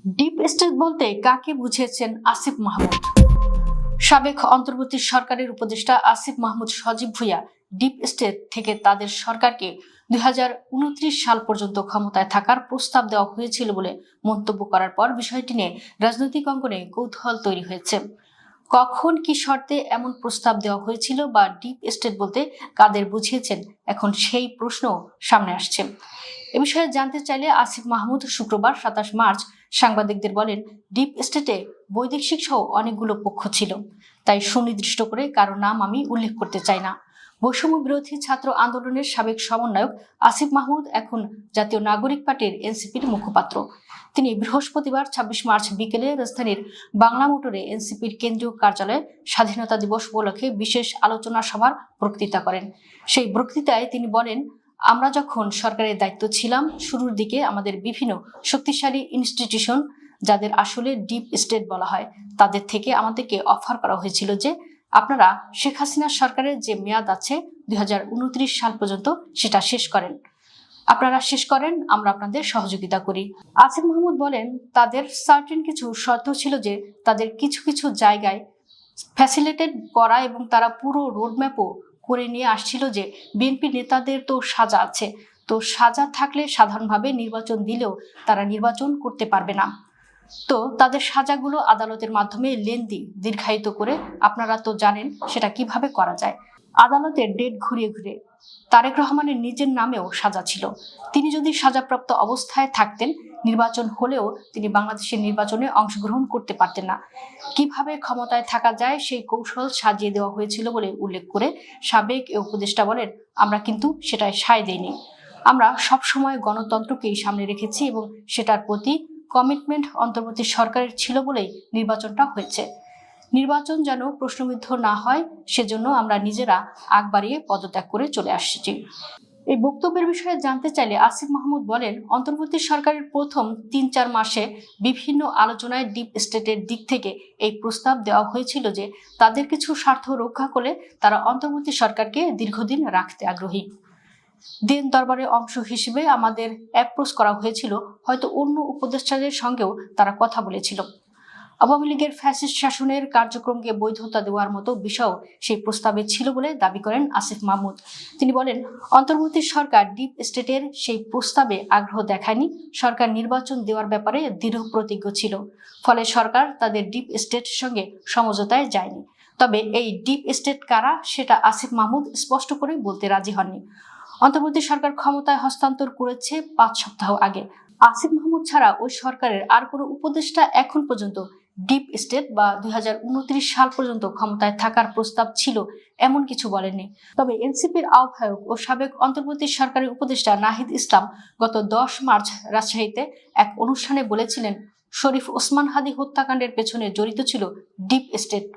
Deep state বলতে কাকে বুঝিয়েছেন আসিফ মাহমুদ? সাবেক অন্তর্বর্তী সরকারের উপদেষ্টা আসিফ মাহমুদ সজীব ভুঁইয়া ডিপ স্টেট থেকে তাদের সরকারকে 2029 সাল পর্যন্ত ক্ষমতায় থাকার প্রস্তাব দেওয়া হয়েছিল বলে মন্তব্য করার পর বিষয়টি নিয়ে রাজনৈতিক অঙ্গনে কৌতূহল তৈরি হয়েছে। কখন কি শর্তে এমন প্রস্তাব দেওয়া হয়েছিল বা ডিপ স্টেট বলতে কাদের বুঝিয়েছেন, এখন সেই প্রশ্ন সামনে আসছে। এ বিষয়ে জানতে চাইলে আসিফ মাহমুদ শুক্রবার 27 মার্চ সাংবাদিকদের বলেন, ডিপ স্টেটে বৈদেশিক সহ অনেকগুলো পক্ষ ছিল, তাই সুনির্দিষ্ট করে কারো নাম আমি উল্লেখ করতে চাই না। বৈষম্য বিরোধী ছাত্র আন্দোলনের সাবেক সমন্বয়ক আসিফ মাহমুদ এখন জাতীয় নাগরিক পার্টির এনসিপির মুখপাত্র। তিনি বৃহস্পতিবার 26 মার্চ বিকেলে রাজধানীর বাংলা মোটরে এনসিপির কেন্দ্রীয় কার্যালয়ে স্বাধীনতা দিবস উপলক্ষে বিশেষ আলোচনা সভার বক্তৃতা করেন। সেই বক্তৃতায় তিনি বলেন, আমরা যখন সরকারের দায়িত্ব ছিলাম, শুরুর দিকে আমাদের বিভিন্ন শক্তিশালী ইনস্টিটিউশন, যাদের আসলে ডিপ স্টেট বলা হয়, তাদের থেকে আমাদেরকে অফার করা হয়েছিল যে আপনারা শেখ হাসিনা সরকারের যে মেয়াদ আছে 2029 সাল পর্যন্ত সেটা শেষ করেন, আপনারা শেষ করেন, আমরা আপনাদের সহযোগিতা করি। আসিফ মাহমুদ বলেন, তাদের সার্টেন কিছু শর্ত ছিল যে তাদের কিছু কিছু জায়গায় ফ্যাসিলিটেট করা এবং তারা পুরো রোডম্যাপও করে নিয়ে আসছিল যে বিএনপি নেতাদের তো সাজা আছে, তো সাজা থাকলে সাধারণভাবে নির্বাচন দিলেও তারা নির্বাচন করতে পারবে না, তো তাদের সাজাগুলো আদালতের মাধ্যমে লেনদি দীর্ঘায়িত করে আপনারা তো জানেন সেটা কিভাবে করা যায়। আদালতের ডেট ঘুরিয়ে ঘুরে তারেক রহমানের নিজের নামেও সাজা ছিল। তিনি যদি সাজাপ্রাপ্ত অবস্থায় থাকতেন, নির্বাচন হলেও তিনি বাংলাদেশের নির্বাচনে অংশগ্রহণ করতে পারতেন না। কিভাবে ক্ষমতায় থাকা যায় সেই কৌশল সাজিয়ে দেওয়া হয়েছিল বলে উল্লেখ করে সাবেক এ উপদেষ্টা বলেন, আমরা কিন্তু সেটাই সায় দেইনি। আমরা সবসময় গণতন্ত্রকেই সামনে রেখেছি এবং সেটার প্রতি কমিটমেন্ট অন্তর্বর্তী সরকারের ছিল বলেই নির্বাচনটা হয়েছে। নির্বাচন যেন প্রশ্নবিদ্ধ না হয় সেজন্য আমরা নিজেরা আগ বাড়িয়ে পদত্যাগ করে চলে আসছি। এই বক্তব্যের বিষয়ে জানতে চাইলে আসিফ মাহমুদ বলেন, অন্তর্বর্তী সরকারের প্রথম ৩-৪ মাসে বিভিন্ন আলোচনায় ডিপ স্টেটের দিক থেকে এই প্রস্তাব দেওয়া হয়েছিল যে তাদের কিছু স্বার্থ রক্ষা করে তারা অন্তর্বর্তী সরকারকে দীর্ঘদিন রাখতে আগ্রহী। দিন দরবারের অংশ হিসেবে আমাদের অ্যাপ্রোচ করা হয়েছিল, হয়তো অন্য উপদেষ্টাদের সঙ্গেও তারা কথা বলেছিল। আওয়ামী লীগের ফ্যাসিস্ট শাসনের কার্যক্রমকে বৈধতা দেওয়ার মতো বিষয় সেই প্রস্তাবে ছিল বলে দাবি করেন আসিফ মাহমুদ। তিনি বলেন, অন্তর্বর্তী সরকার ডিপ স্টেটের সেই প্রস্তাবে আগ্রহ দেখায়নি, সরকার নির্বাচন দেওয়ার ব্যাপারে দৃঢ় প্রতিজ্ঞ ছিল, ফলে সরকার তাদের ডিপ স্টেটের সঙ্গে সমঝোতায় যায়নি। তবে এই ডিপ স্টেট কারা সেটা আসিফ মাহমুদ স্পষ্ট করে বলতে রাজি হননি। অন্তর্বর্তী সরকার ক্ষমতায় হস্তান্তর করেছে 5 সপ্তাহ আগে। আসিফ মাহমুদ ছাড়া ওই সরকারের আর কোনো উপদেষ্টা এখন পর্যন্ত ডিপ স্টেট বা 2029 সাল পর্যন্ত ক্ষমতায় থাকার প্রস্তাব ছিল এমন কিছু বলেননি। তবে এনসিপির আহ্বায়ক ও সাবেক অন্তর্বর্তী সরকারের উপদেষ্টা নাহিদ ইসলাম গত 10 মার্চ রাজশাহীতে এক অনুষ্ঠানে বলেছিলেন, শরীফ ওসমান হাদী হত্যাকাণ্ডের পেছনে জড়িত ছিল ডিপ স্টেট।